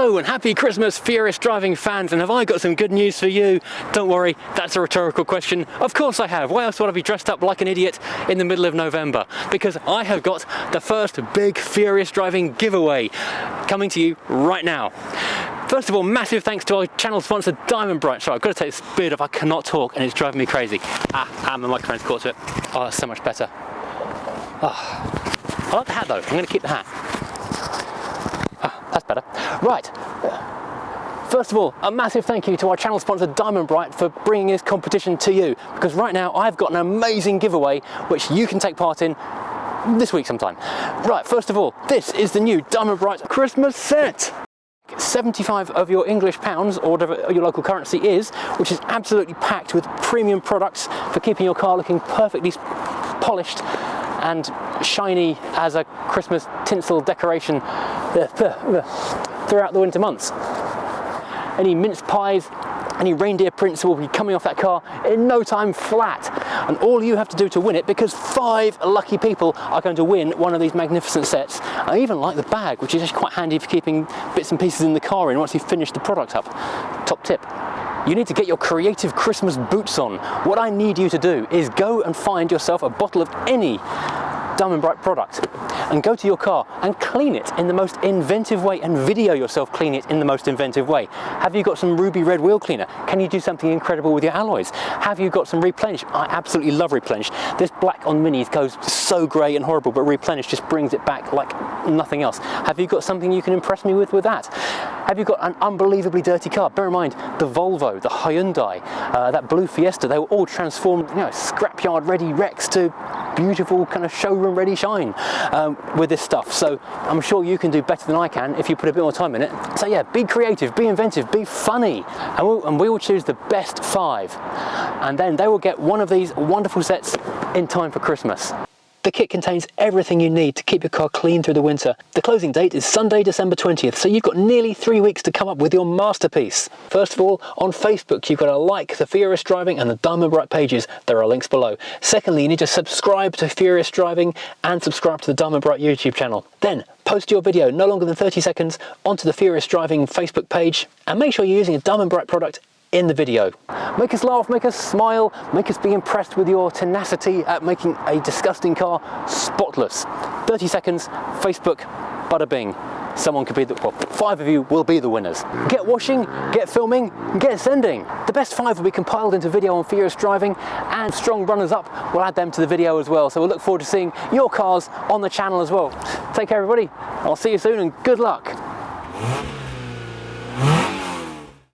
Hello and happy Christmas, Furious Driving fans, and have I got some good news for you? Don't worry, that's a rhetorical question. Of course I have. Why else would I be dressed up like an idiot in the middle of November? Because I have got the first big Furious Driving giveaway coming to you right now. First of all, massive thanks to our channel sponsor Diamondbrite. Sorry, I've got to take this beard off, I cannot talk and it's driving me crazy. My microphone's caught to it. Oh, that's so much better. Oh. I like the hat though, I'm going to keep the hat. That's better. Right. First of all, a massive thank you to our channel sponsor Diamondbrite for bringing this competition to you, because right now I've got an amazing giveaway which you can take part in this week sometime. Right, first of all, this is the new Diamondbrite Christmas set. 75 of your English pounds, or whatever your local currency is, which is absolutely packed with premium products for keeping your car looking perfectly polished and shiny as a Christmas tinsel decoration throughout the winter months. Any mince pies, any reindeer prints will be coming off that car in no time flat. And all you have to do to win it, because 5 lucky people are going to win one of these magnificent sets. I even like the bag, which is actually quite handy for keeping bits and pieces in the car in once you've finished the product up. Top tip. You need to get your creative Christmas boots on. What I need you to do is go and find yourself a bottle of any Diamondbrite product and go to your car and clean it in the most inventive way and video yourself clean it in the most inventive way. Have you got some ruby red wheel cleaner? Can you do something incredible with your alloys? Have you got some replenish? I absolutely love replenish. This black on minis goes so grey and horrible, but replenish just brings it back like nothing else. Have you got something you can impress me with that? Have you got an unbelievably dirty car? Bear in mind, the Volvo, the Hyundai, that blue Fiesta, they were all transformed, you know, scrapyard ready wrecks to beautiful kind of showroom ready shine with this stuff. So I'm sure you can do better than I can if you put a bit more time in it. So yeah, be creative, be inventive, be funny, and we will choose the best 5, and then they will get one of these wonderful sets in time for Christmas. The kit contains everything you need to keep your car clean through the winter. The closing date is Sunday, December 20th, so you've got nearly 3 weeks to come up with your masterpiece. First of all, on Facebook, you've got to like the Furious Driving and the Diamondbrite pages. There are links below. Secondly, you need to subscribe to Furious Driving and subscribe to the Diamondbrite YouTube channel. Then, post your video, no longer than 30 seconds, onto the Furious Driving Facebook page, and make sure you're using a Diamondbrite product in the video. Make us laugh, make us smile, make us be impressed with your tenacity at making a disgusting car spotless. 30 seconds, Facebook, bada bing. Someone could be the, well, 5 of you will be the winners. Get washing, get filming, get sending. The best 5 will be compiled into video on Furious Driving, and strong runners up, we'll add them to the video as well. So we'll look forward to seeing your cars on the channel as well. Take care everybody, I'll see you soon and good luck.